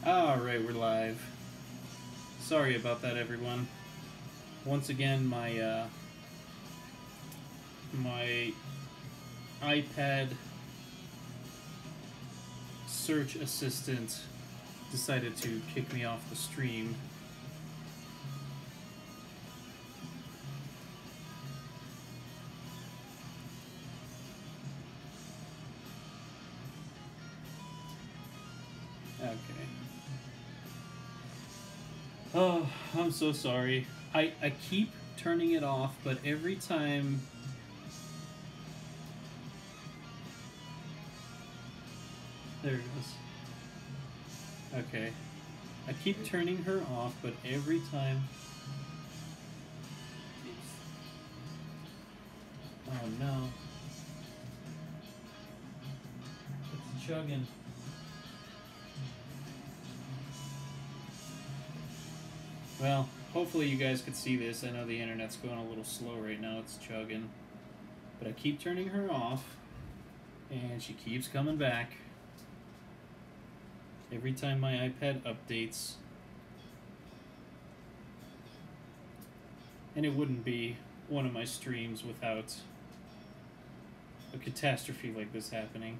live. Alright, we're live. Sorry about that, everyone. Once again, my iPad search assistant decided to kick me off the stream. Okay. Oh, I'm so sorry. I keep turning it off, but every time... There it goes. Okay. I keep turning her off, but every time... Oh no. It's chugging. Well, hopefully you guys could see this. I know the internet's going a little slow right now. It's chugging. But I keep turning her off, and she keeps coming back. Every time my iPad updates. And it wouldn't be one of my streams without a catastrophe like this happening.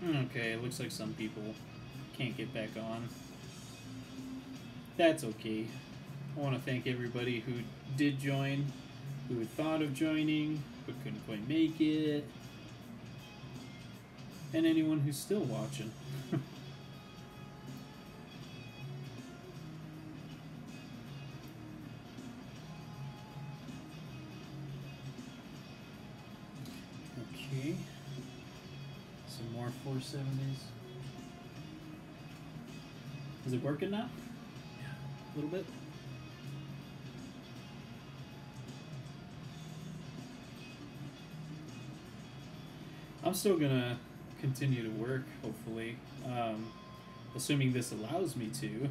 Okay, it looks like some people can't get back on. That's okay. I want to thank everybody who did join, who had thought of joining, but couldn't quite make it, and anyone who's still watching. Okay. Some more 470s. Is it working now? Yeah. A little bit? I'm still gonna continue to work, hopefully. Assuming this allows me to.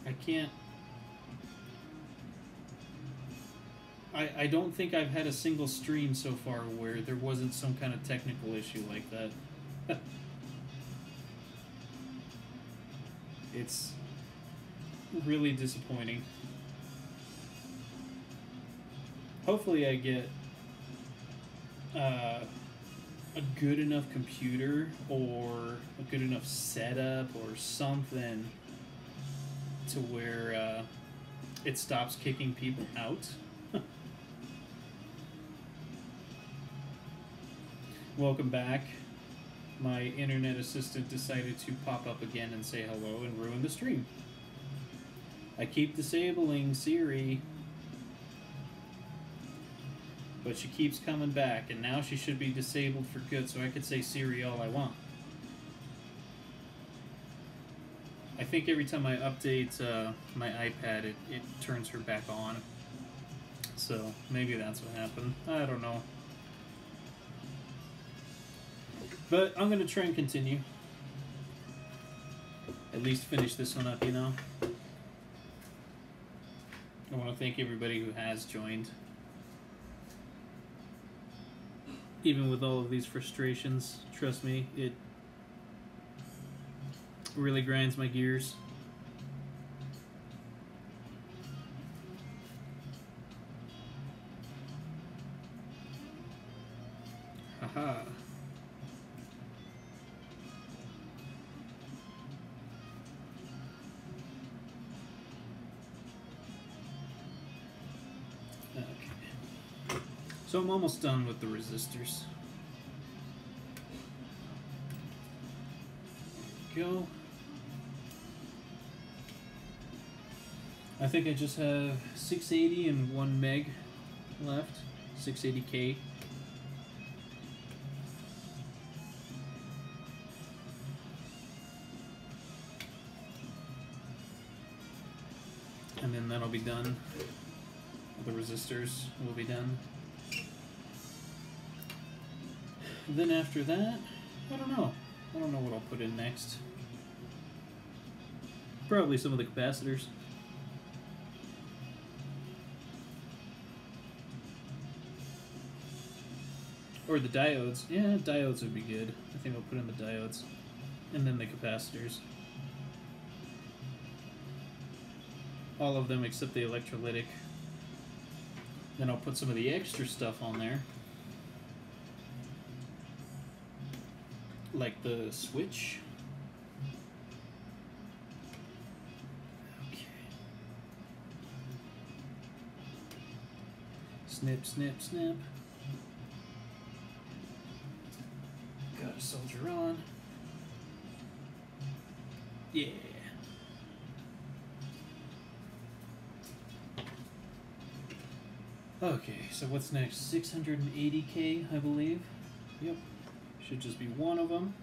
I can't... I don't think I've had a single stream so far where there wasn't some kind of technical issue like that. It's really disappointing. Hopefully I get a good enough computer or a good enough setup or something to where it stops kicking people out. Welcome back. My internet assistant decided to pop up again and say hello and ruin the stream. I keep disabling Siri, but she keeps coming back, and now she should be disabled for good, so I could say Siri all I want. I think every time I update my iPad, it turns her back on. So maybe that's what happened. I don't know. But I'm going to try and continue. At least finish this one up, you know. I want to thank everybody who has joined. Even with all of these frustrations, trust me, it really grinds my gears. Haha. So I'm almost done with the resistors. There we go. I think I just have 680 and 1 meg left. 680K. And then that'll be done. The resistors will be done. Then after that, I don't know. I don't know what I'll put in next. Probably some of the capacitors. Or the diodes. Yeah, diodes would be good. I think I'll put in the diodes. And then the capacitors. All of them except the electrolytic. Then I'll put some of the extra stuff on there. Like the switch. Okay. Snip, snip, snip. Gotta soldier on. Yeah. Okay, so what's next? 680K, I believe. Yep. Should just be one of them.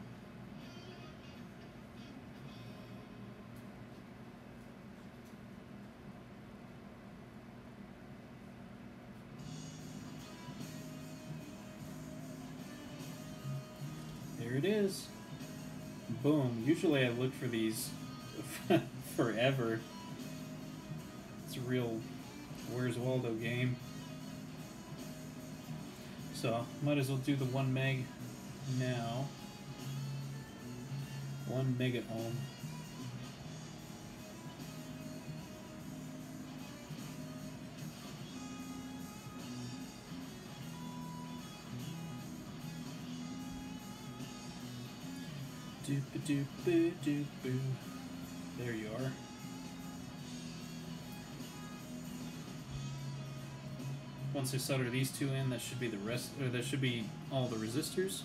There it is. Boom. Usually I look for these forever. It's a real Where's Waldo game. So, might as well do the 1 meg now. 1 mega ohm. Doop-a-doop-a-doop-boo. There you are. Once I solder these two in, that should be the rest, or that should be all the resistors.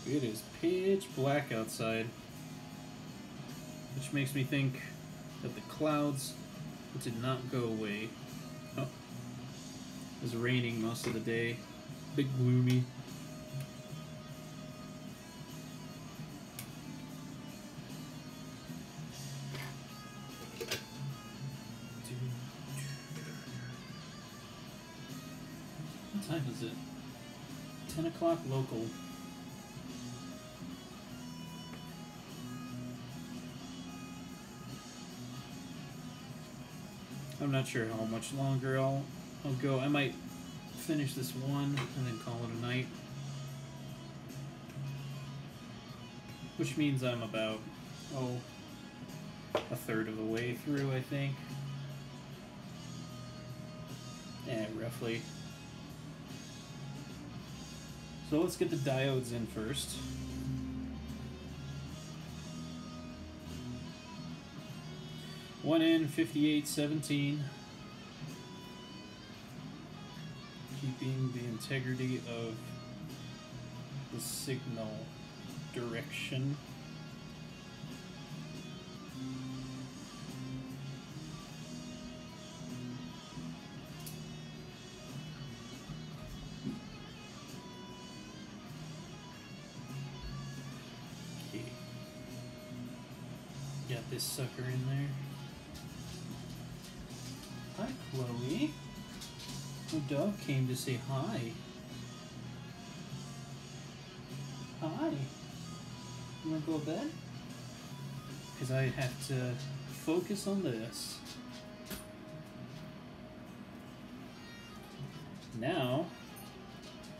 It is pitch black outside, which makes me think that the clouds did not go away. Oh, it was raining most of the day. Big gloomy. What time is it? 10 o'clock local. I'm not sure how much longer I'll go. I might finish this one and then call it a night. Which means I'm about, a third of the way through, I think. Yeah, roughly. So let's get the diodes in first. One in 5817. Keeping the integrity of the signal direction. Okay. Got this sucker in there. Hi, Chloe. The dog came to say hi. Hi. You want to go to bed? Because I have to focus on this. Now,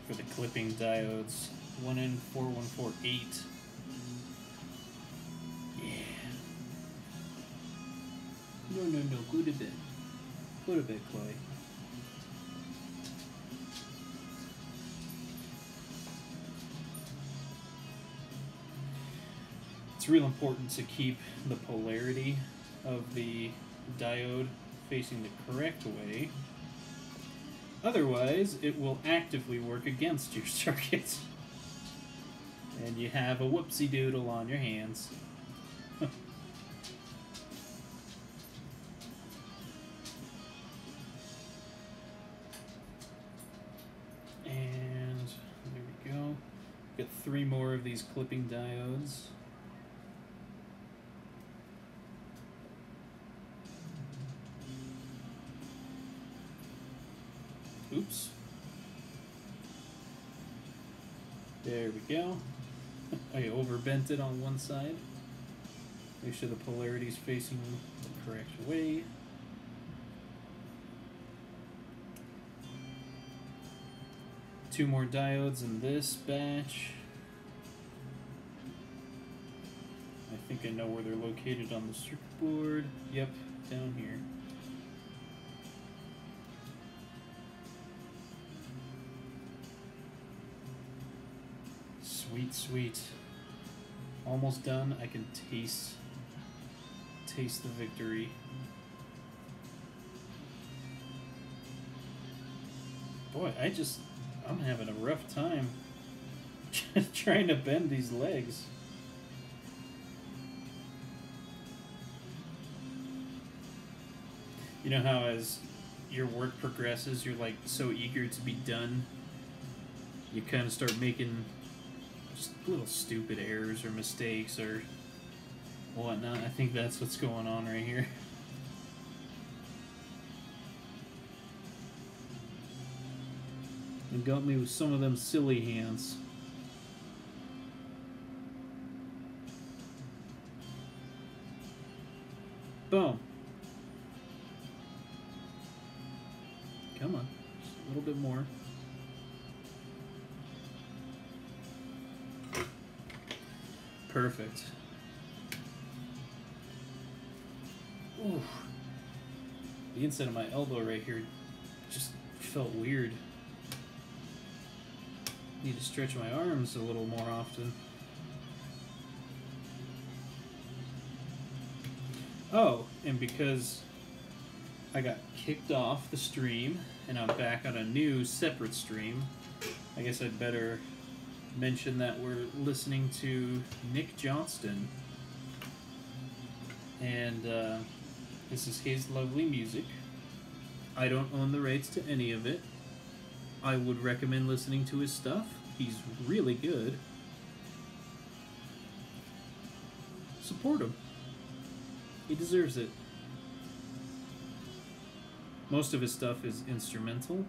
for the clipping diodes, 1N4148. Yeah. No, go to bed. Go to bed, Chloe. It's real important to keep the polarity of the diode facing the correct way. Otherwise, it will actively work against your circuit. And you have a whoopsie doodle on your hands. And there we go. Got 3 more of these clipping diodes. Oops. There we go. I overbent it on one side. Make sure the polarity is facing the correct way. Two more diodes in this batch. I think I know where they're located on the circuit board. Yep, down here. Sweet, sweet. Almost done. I can taste the victory. Boy, I'm having a rough time trying to bend these legs. You know how as your work progresses, you're like so eager to be done, you kind of start making just little stupid errors or mistakes or whatnot. I think that's what's going on right here. It got me with some of them silly hands. Boom. Come on, just a little bit more. Perfect. Ooh. The inside of my elbow right here just felt weird. Need to stretch my arms a little more often. Oh, and because I got kicked off the stream and I'm back on a new separate stream, I guess I'd better mention that we're listening to Nick Johnston, and this is his lovely music. I don't own the rights to any of it. I would recommend listening to his stuff. He's really good. Support him. He deserves it. Most of his stuff is instrumental,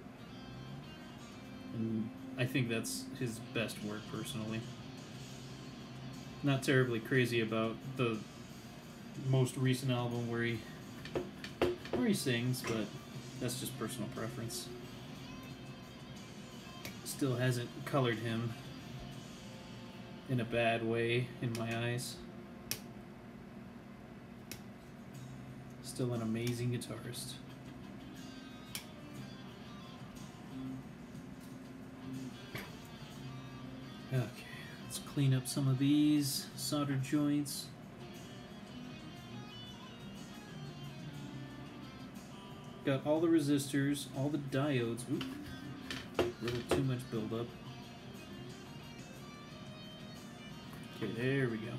and I think that's his best work, personally. Not terribly crazy about the most recent album where he sings, but that's just personal preference. Still hasn't colored him in a bad way in my eyes. Still an amazing guitarist. Okay, let's clean up some of these solder joints. Got all the resistors, all the diodes. Oop, a little too much buildup. Okay, there we go.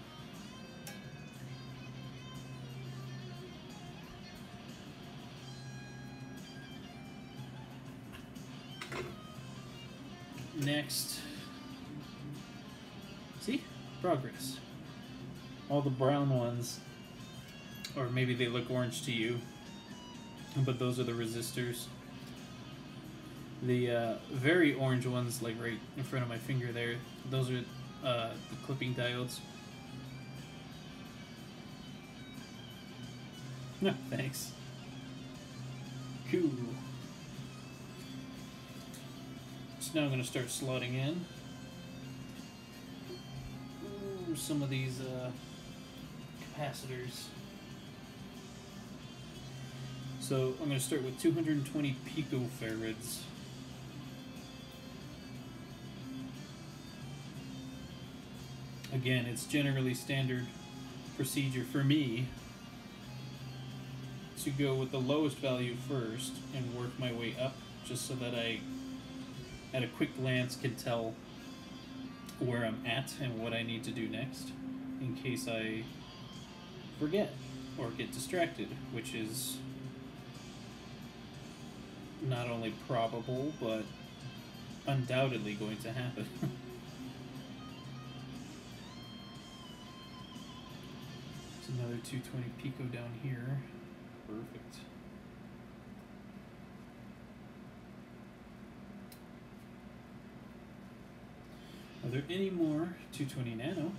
Next. See? Progress. All the brown ones, or maybe they look orange to you, but those are the resistors. The very orange ones, like right in front of my finger there, those are the clipping diodes. No, thanks. Cool. So now I'm going to start slotting in some of these capacitors. So I'm going to start with 220 picofarads. Again, it's generally standard procedure for me to go with the lowest value first and work my way up, just so that I, at a quick glance, can tell where I'm at and what I need to do next, in case I forget or get distracted, which is not only probable, but undoubtedly going to happen. There's another 220 pico down here. Perfect. Are there any more 220 nano?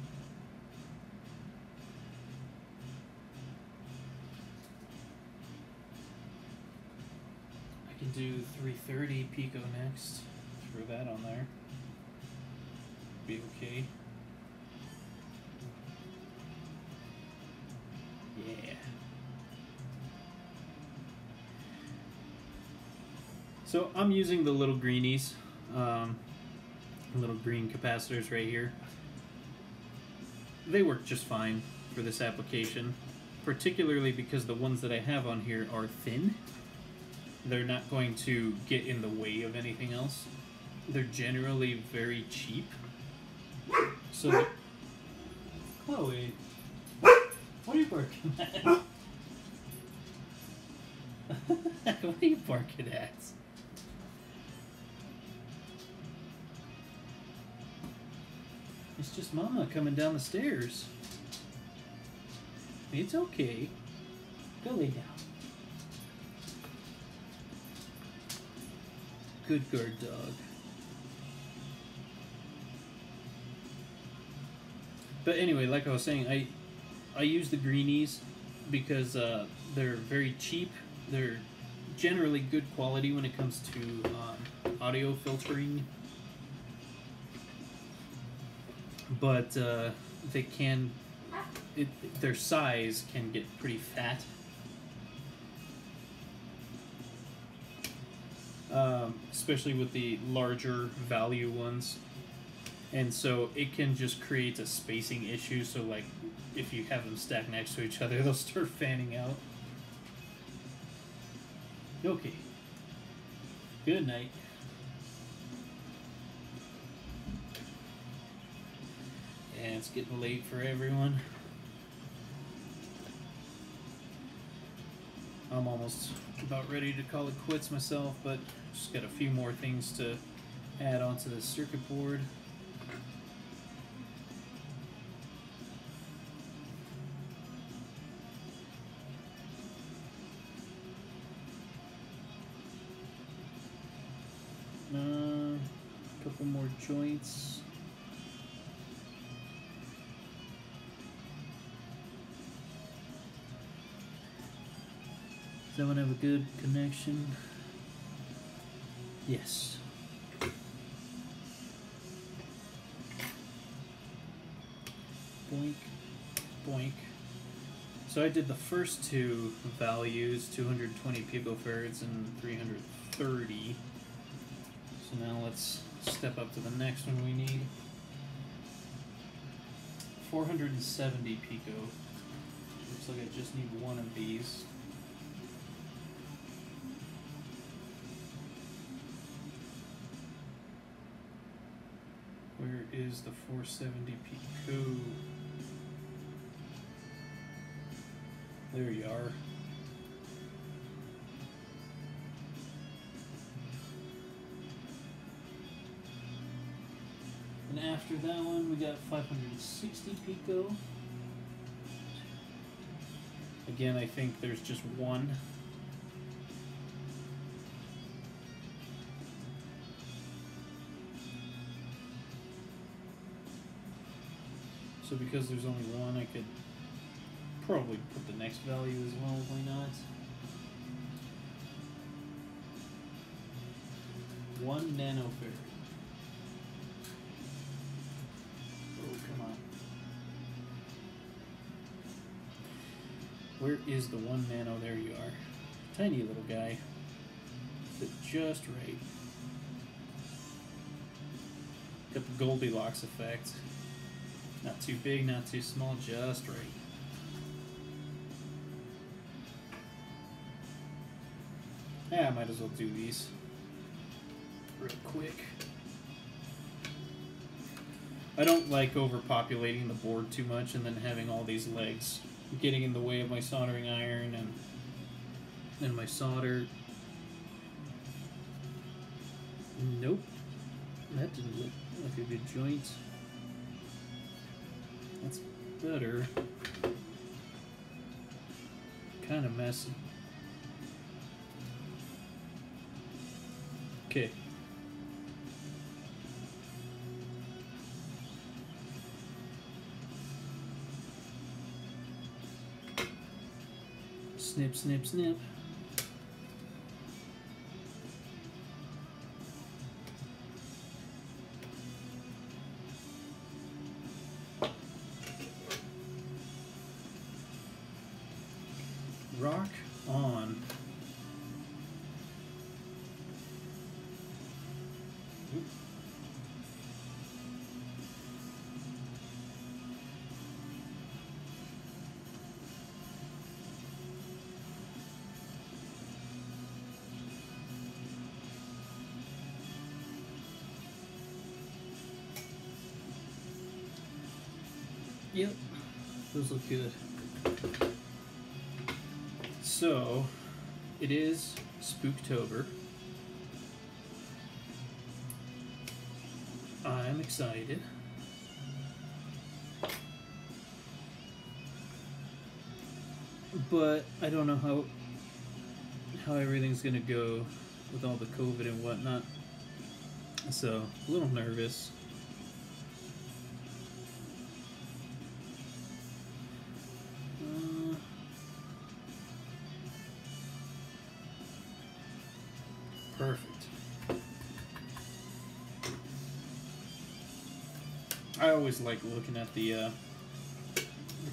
I can do 330 pico next. Throw that on there. Be okay. Yeah. So I'm using the little greenies, little green capacitors right here. They work just fine for this application, particularly because the ones that I have on here are thin. They're not going to get in the way of anything else. They're generally very cheap. So, Chloe, what are you barking at? What are you barking at? It's just Mama coming down the stairs. It's okay. Go lay down. Good guard dog. But anyway, like I was saying, I use the greenies because they're very cheap. They're generally good quality when it comes to audio filtering. But they can, their size can get pretty fat. Especially with the larger value ones. And so it can just create a spacing issue. So like if you have them stacked next to each other, they'll start fanning out. Okay. Good night. And it's getting late for everyone. I'm almost about ready to call it quits myself, but just got a few more things to add onto the circuit board. A couple more joints. Does that one have a good connection? Yes. Boink, boink. So I did the first two values, 220 picofarads and 330. So now let's step up to the next one we need. 470 pico. Looks like I just need one of these. Where is the 470 pico? There you are. And after that one, we got 560 pico. Again, I think there's just one. So because there's only one, I could probably put the next value as well, why not? 1 nanofarad. Oh, come on. Where is the 1 nano? There you are. Tiny little guy. Fit just right. Got the Goldilocks effect. Not too big, not too small, just right. Yeah, I might as well do these real quick. I don't like overpopulating the board too much and then having all these legs getting in the way of my soldering iron and my solder. Nope. That didn't look like a good joint. That's better. Kind of messy. Okay. Snip, snip, snip. Rock on. Oop. Yep, those look good. So, it is Spooktober. I'm excited. But I don't know how everything's gonna go with all the COVID and whatnot. So, a little nervous. Perfect. I always like looking at the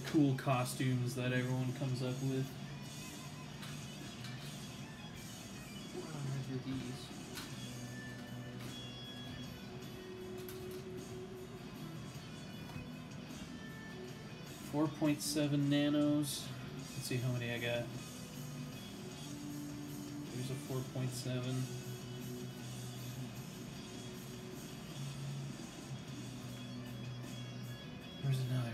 cool costumes that everyone comes up with. What are these? .7 nanos. Let's see how many I got. There's a 4.7. There's another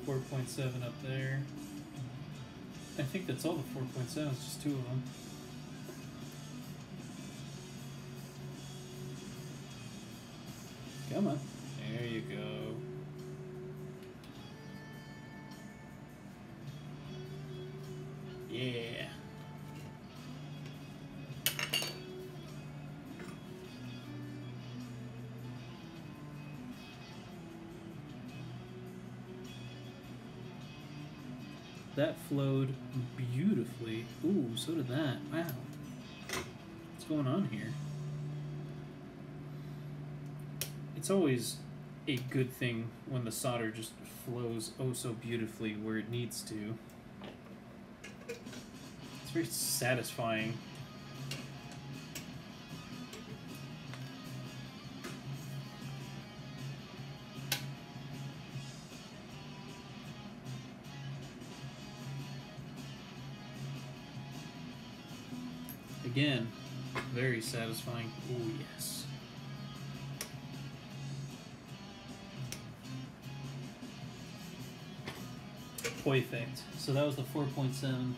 one. 4.7 up there. I think that's all the 4.7s, just two of them. Come on. There you go. Yeah. That flowed beautifully. Ooh, so did that. Wow. What's going on here? It's always a good thing when the solder just flows oh so beautifully where it needs to. It's very satisfying. Again, very satisfying. Oh yes. Perfect. So that was the 4.7.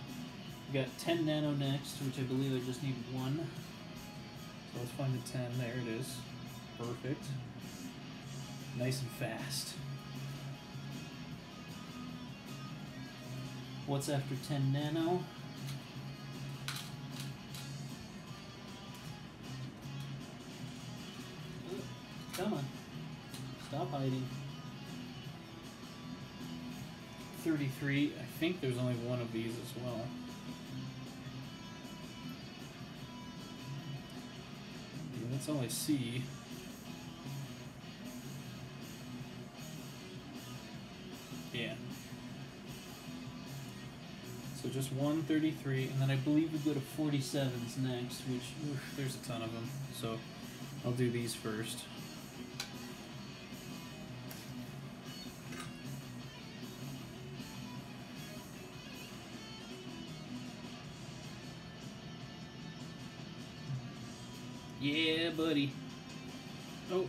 We got 10 nano next, which I believe I just need one. So let's find the 10. There it is. Perfect. Nice and fast. What's after 10 nano? Come on. Stop hiding. 33. I think there's only one of these as well. Yeah, that's all I see. Yeah. So just 133, and then I believe we go to 47s next, which, oof, there's a ton of them. So I'll do these first. Yeah, buddy. Oh.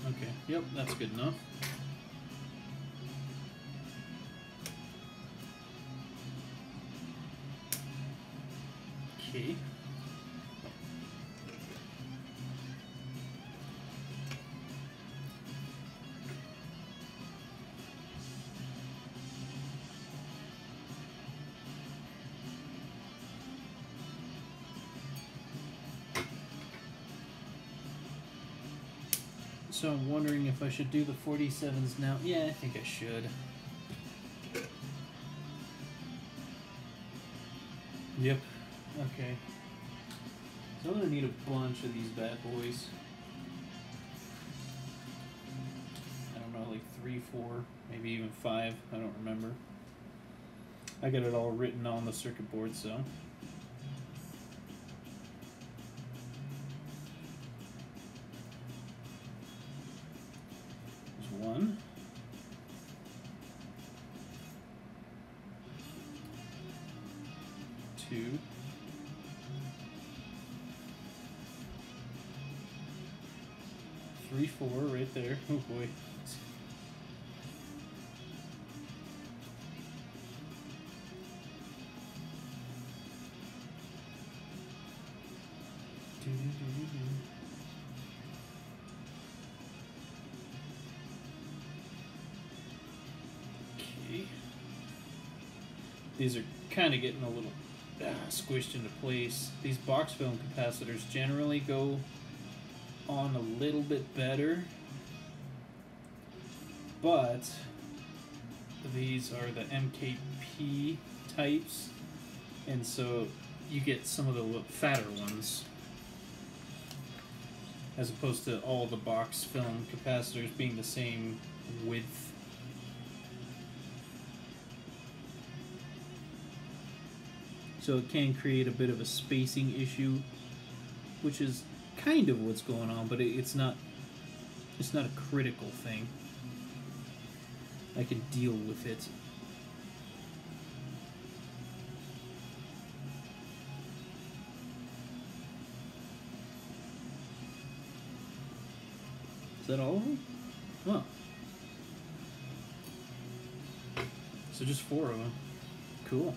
Okay, yep, that's good enough. Okay. So I'm wondering if I should do the 47s now. Yeah, I think I should. Yep. Okay. So I'm gonna need a bunch of these bad boys. I don't know, like 3, 4, maybe even 5. I don't remember. I got it all written on the circuit board, so. There's 1. 2. 3, 4 right there. Oh boy. Okay. These are kind of getting a little squished into place. These box film capacitors generally go on a little bit better, but these are the MKP types, and so you get some of the fatter ones as opposed to all the box film capacitors being the same width. So it can create a bit of a spacing issue, which is kind of what's going on, but it's not a critical thing. I can deal with it. Is that all of them? Huh. So just 4 of them. Cool.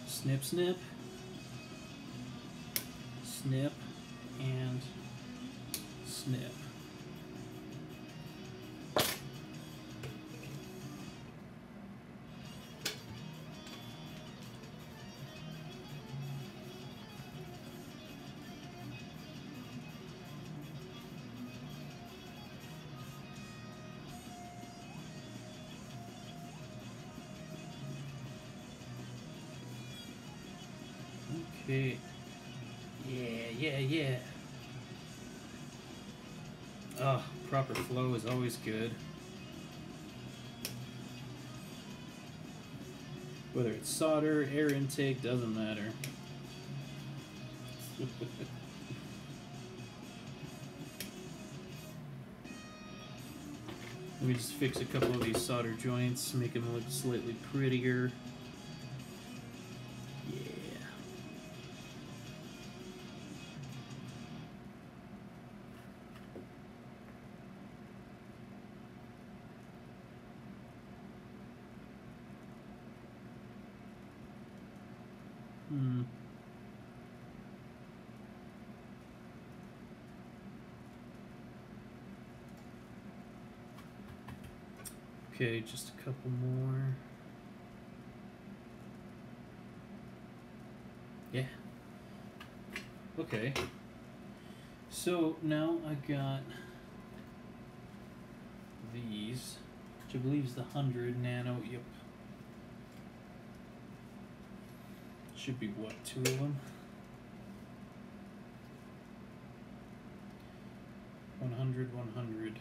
Snip, snip. Snip. And snip. Okay. Yeah. Oh, proper flow is always good. Whether it's solder, air intake, doesn't matter. Let me just fix a couple of these solder joints, make them look slightly prettier. Okay, just a couple more. Yeah. Okay. So now I got these, which I believe is the 100 nano. Yep. Should be what, 2 of them? 100, 100.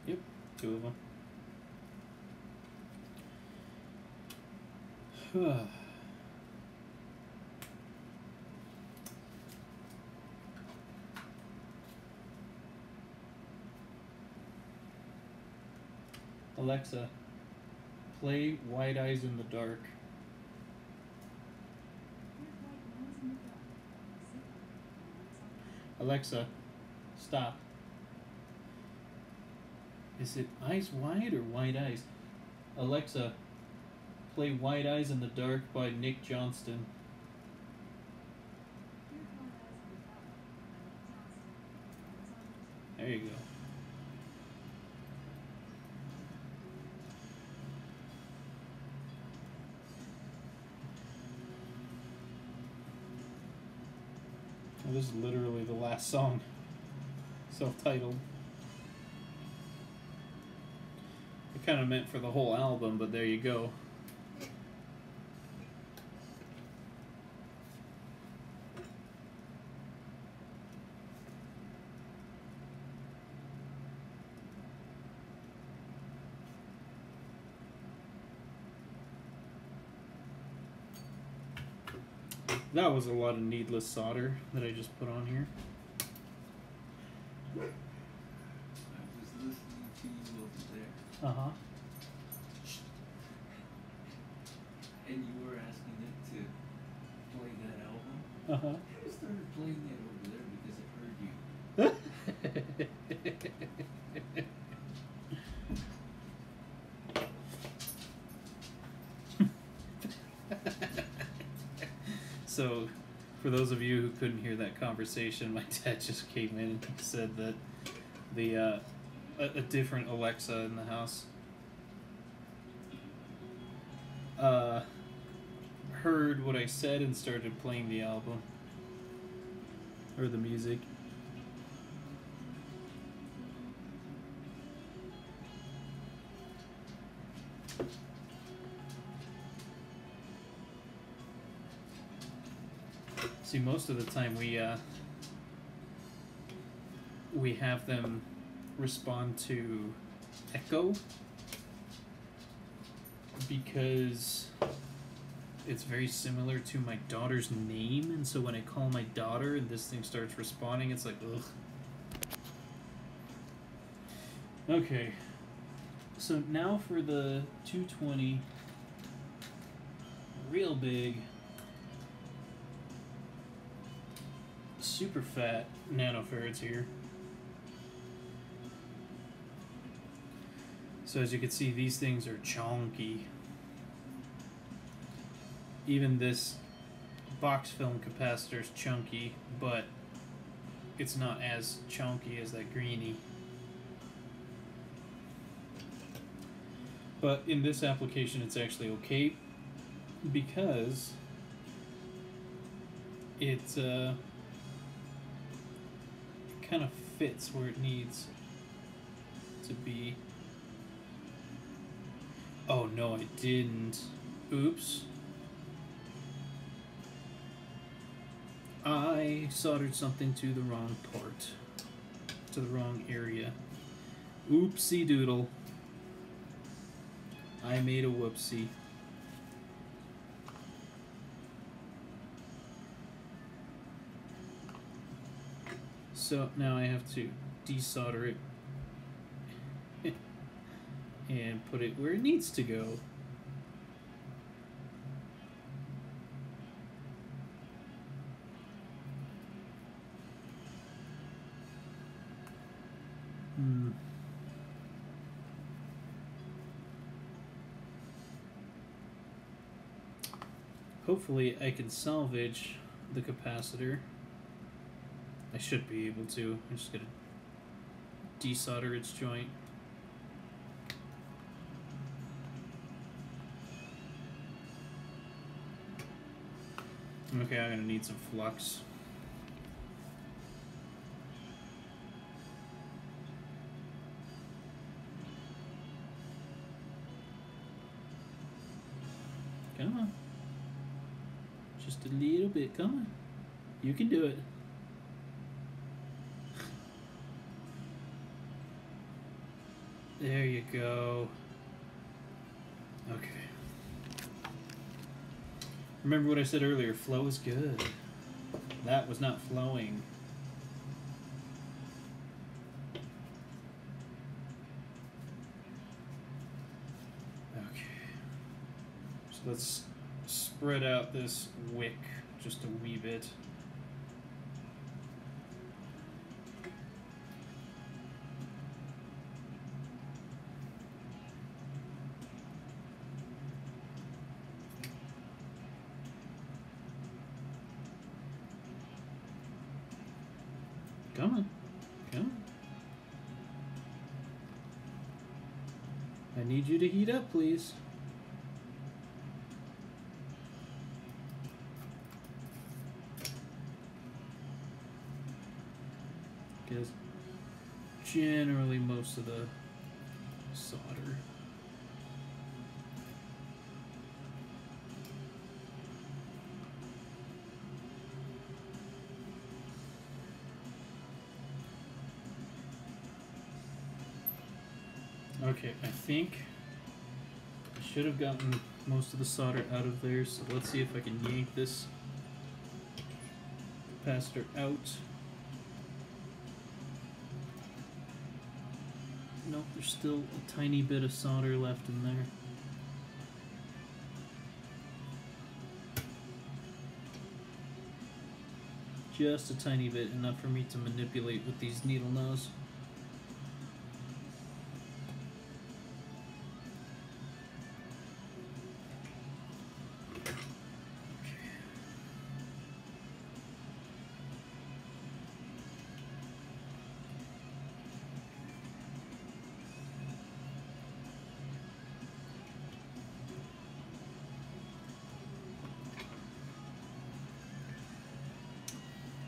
Yep, 2 of them. Alexa, play White Eyes in the Dark. Alexa, stop. Is it Eyes Wide or White Eyes? Alexa, play White Eyes in the Dark by Nick Johnston. There you go. Well, this is literally the last song. Self-titled. I kind of meant for the whole album, but there you go. That was a lot of needless solder that I just put on here. I was listening to you over there. Uh-huh. And you were asking it to play that album. Uh-huh. I started playing it over there because it heard you. So, for those of you who couldn't hear that conversation, my dad just came in and said that the a different Alexa in the house heard what I said and started playing the album or the music. See, most of the time we have them respond to echo because it's very similar to my daughter's name, and so when I call my daughter and this thing starts responding, it's like, ugh. Okay, so now for the 220 real big super fat nanofarads here. So as you can see, these things are chunky. Even this box film capacitor is chunky, but it's not as chunky as that greenie. But in this application, it's actually okay because it kind of fits where it needs to be. Oh no, I didn't. Oops. I soldered something to the wrong part. To the wrong area. Oopsie doodle. I made a whoopsie. So now I have to desolder it and put it where it needs to go. Hopefully I can salvage the capacitor. I should be able to. I'm just gonna desolder its joint. Okay, I'm gonna need some flux. Come on. Just a little bit. Come on. You can do it. There you go. Okay. Remember what I said earlier, flow is good. That was not flowing. Okay. So let's spread out this wick just a wee bit. Come on. Come on. I need you to heat up, please. is generally most of the solder. Okay, I think I should have gotten most of the solder out of there, so let's see if I can yank this capacitor out. Nope, there's still a tiny bit of solder left in there. Just a tiny bit, enough for me to manipulate with these needle nose.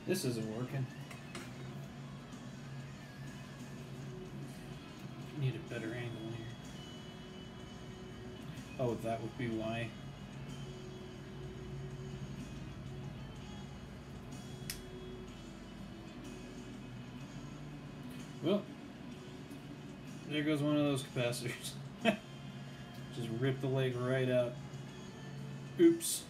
This isn't working. Need a better angle here. Oh, that would be why. Well, there goes one of those capacitors. Just ripped the leg right out. Oops.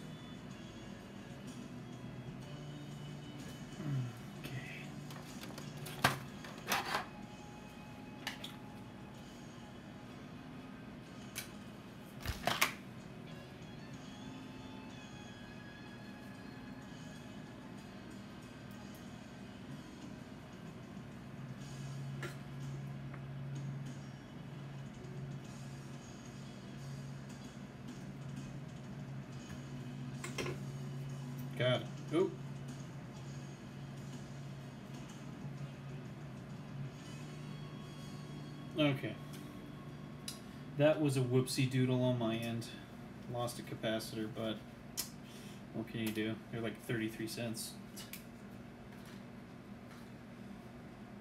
Got it. Oop. Okay. That was a whoopsie doodle on my end. Lost a capacitor, but what can you do? They're like 33 cents.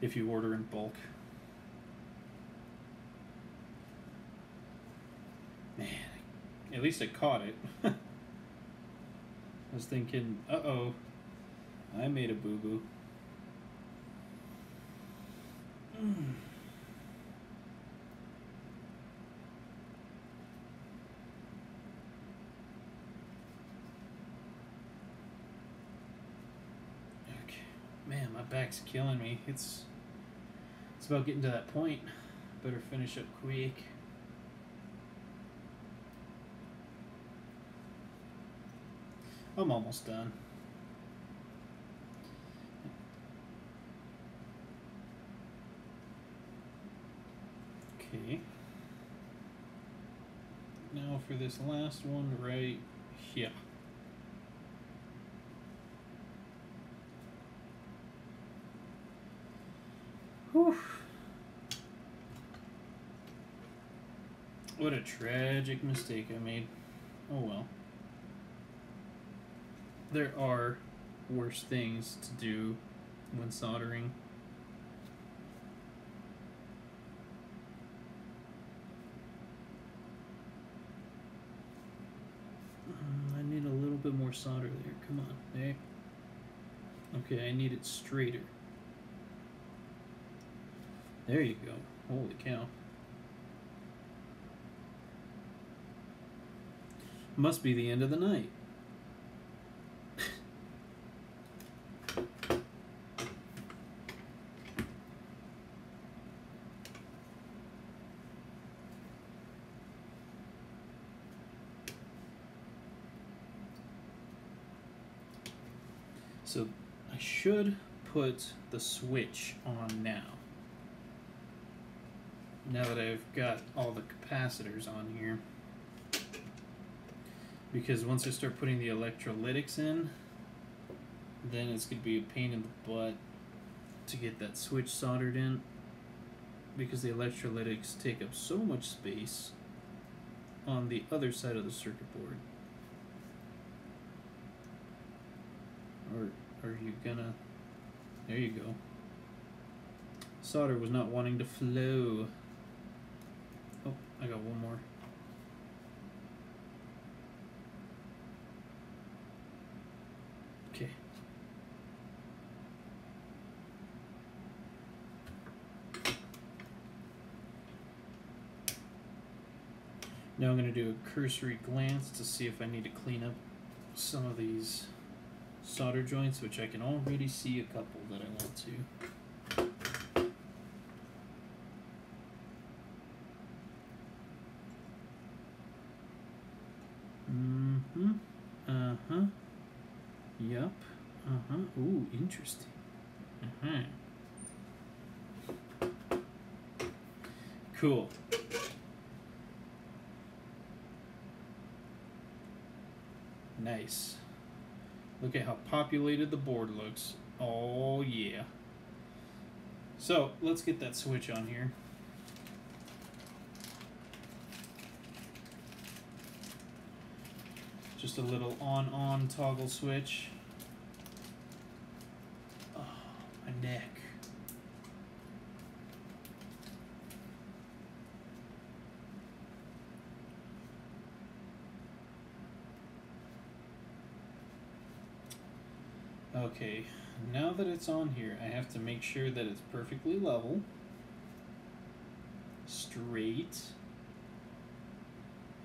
If you order in bulk. Man, at least I caught it. I was thinking, uh-oh, I made a boo-boo. Okay, man, my back's killing me. It's about getting to that point. Better finish up quick. I'm almost done. Okay. Now for this last one right here. Whew. What a tragic mistake I made. Oh well. There are worse things to do when soldering. I need a little bit more solder there. Come on. There. Okay, I need it straighter. There you go. Holy cow. Must be the end of the night. So I should put the switch on now. Now that I've got all the capacitors on here. Because once I start putting the electrolytics in, then it's going to be a pain in the butt to get that switch soldered in. Because the electrolytics take up so much space on the other side of the circuit board. Or are you gonna... There you go. Solder was not wanting to flow. Oh, I got one more. Okay. Now I'm going to do a cursory glance to see if I need to clean up some of these solder joints, which I can already see a couple that I want to. Mm-hmm. Uh-huh. Yup. Uh-huh. Ooh, interesting. Uh-huh. Cool. Nice. Look at how populated the board looks. Oh, yeah. So, let's get that switch on here. Just a little on toggle switch. Oh, my neck. Okay, now that it's on here, I have to make sure that it's perfectly level, straight,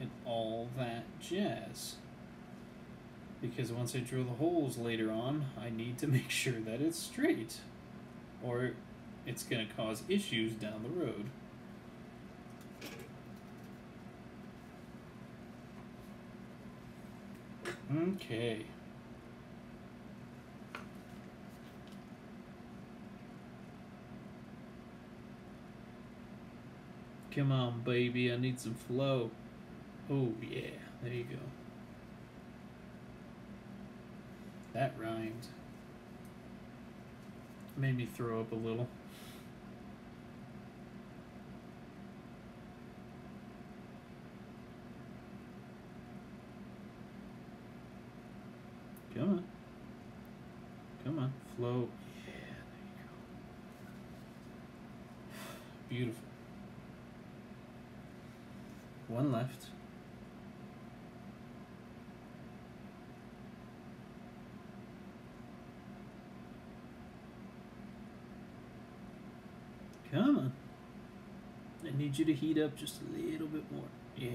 and all that jazz. Because once I drill the holes later on, I need to make sure that it's straight, or it's going to cause issues down the road. Okay. Come on, baby, I need some flow. Oh, yeah, there you go. That rhymed. Made me throw up a little. Come on. Come on, flow. Yeah, there you go. Beautiful. One left. Come on. I need you to heat up just a little bit more. Yeah.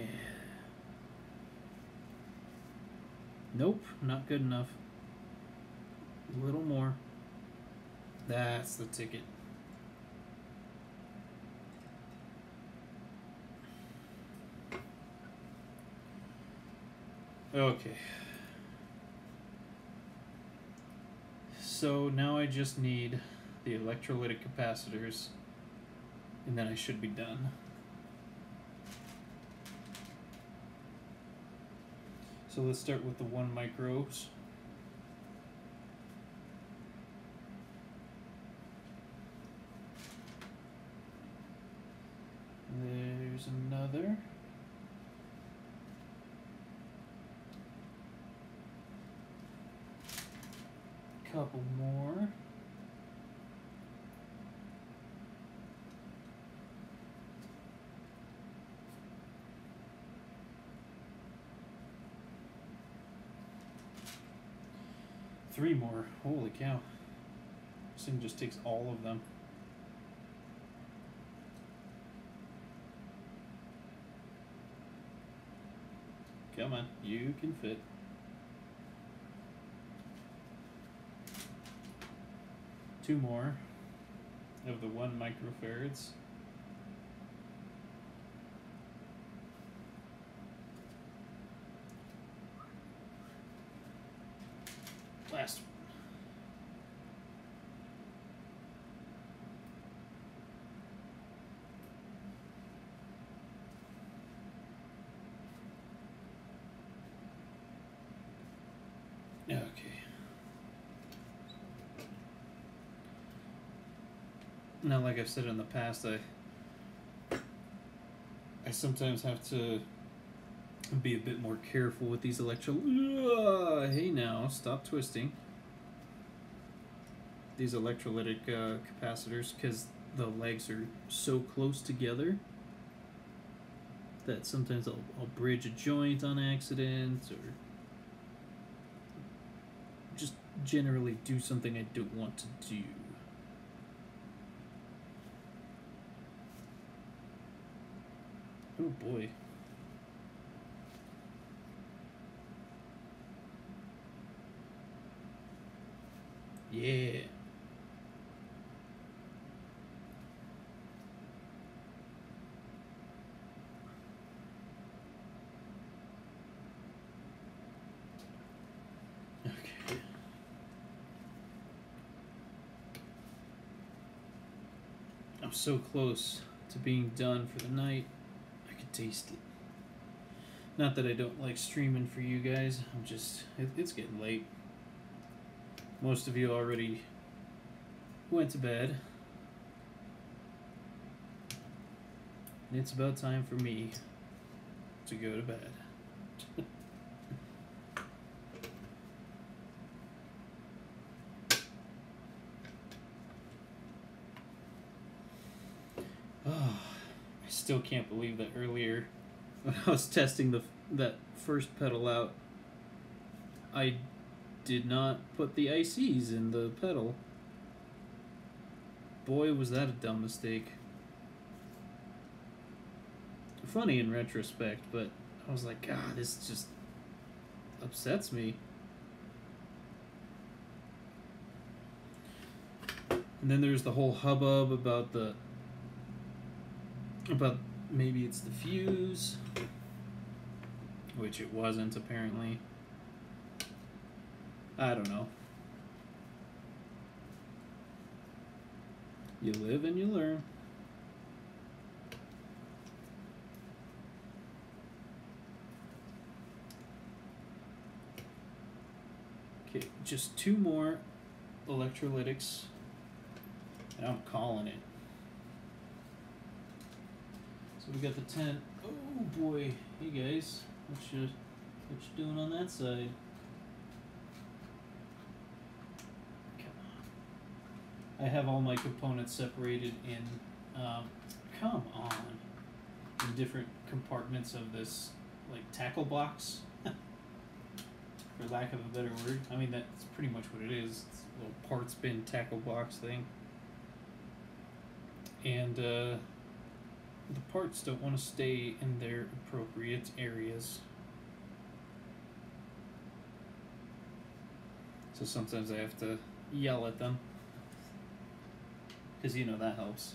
Nope, not good enough. A little more. That's the ticket. Okay. So now I just need the electrolytic capacitors, and then I should be done. So let's start with the 1 micros. There's another. Couple more. Three more. Holy cow. This thing just takes all of them. Come on, you can fit. Two more of the 1 microfarads. Last one. Okay. Now, like I've said in the past, I sometimes have to be a bit more careful with these hey now, stop twisting. These electrolytic capacitors, because the legs are so close together that sometimes I'll bridge a joint on accident, or just generally do something I don't want to do. Oh boy. Yeah. Okay. I'm so close to being done for the night. I could taste it. Not that I don't like streaming for you guys. I'm just, it's getting late. Most of you already went to bed. And it's about time for me to go to bed. Oh, I still can't believe that earlier when I was testing that first pedal out, I did not put the ICs in the pedal. Boy, was that a dumb mistake. Funny in retrospect, but I was like, God, this just upsets me. And then there's the whole hubbub about maybe it's the fuse, which it wasn't apparently. I don't know. You live and you learn. Okay, just 2 more electrolytics, and I'm calling it. So we got the 10. Oh boy, hey guys, what you doing on that side? I have all my components separated in, come on, in different compartments of this, like, tackle box, for lack of a better word. I mean, that's pretty much what it is. It's a little parts bin tackle box thing. And, the parts don't want to stay in their appropriate areas. So sometimes I have to yell at them. Because, you know, that helps.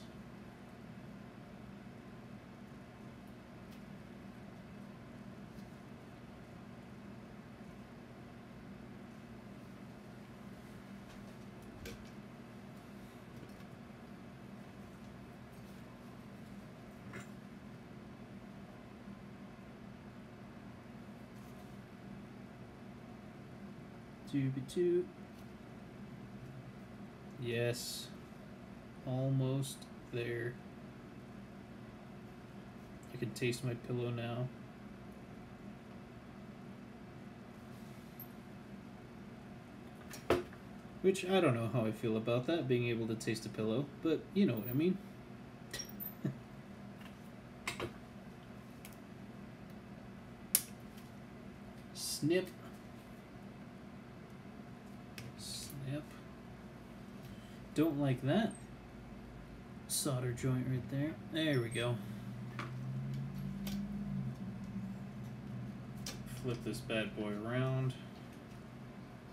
Doobie-doo. Yes. Almost there. I can taste my pillow now. Which, I don't know how I feel about that, being able to taste a pillow, but you know what I mean. Snip. Snip. Don't like that solder joint right there. There we go. Flip this bad boy around.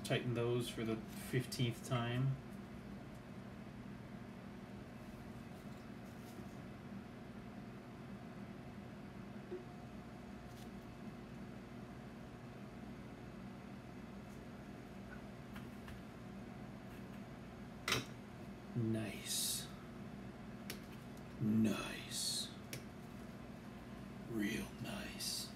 Tighten those for the 15th time. Nice. Nice. Real nice.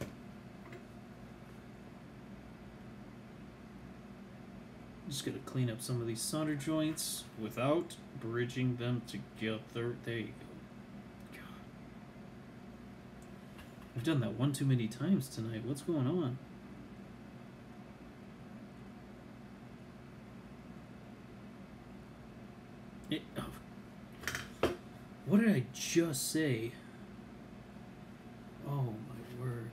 Just gonna clean up some of these solder joints without bridging them together. There you go. God. I've done that one too many times tonight. What's going on? What did I just say? Oh my word.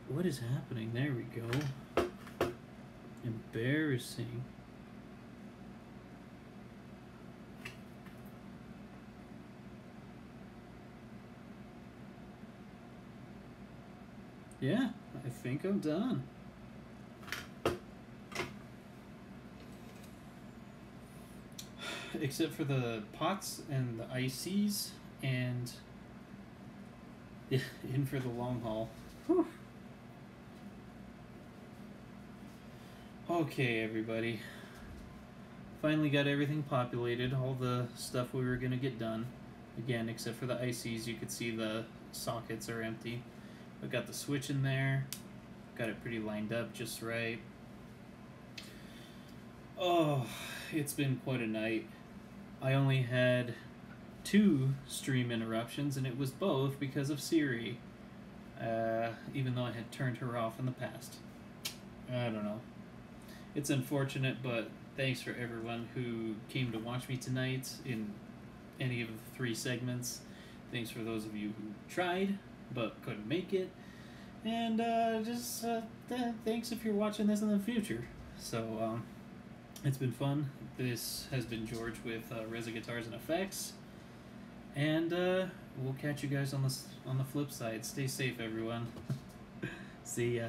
What is happening? There we go. Embarrassing. Yeah, I think I'm done. Except for the pots and the ices and in for the long haul. Whew. Okay, everybody. Finally got everything populated, all the stuff we were gonna get done. Again, except for the ices, you could see the sockets are empty. I got the switch in there, got it pretty lined up just right. Oh, it's been quite a night. I only had 2 stream interruptions, and it was both because of Siri. Even though I had turned her off in the past. I don't know. It's unfortunate, but thanks for everyone who came to watch me tonight in any of the 3 segments. Thanks for those of you who tried but couldn't make it. And thanks if you're watching this in the future. So, it's been fun. This has been George with Reza Guitars and Effects. And we'll catch you guys on the flip side. Stay safe, everyone. See ya.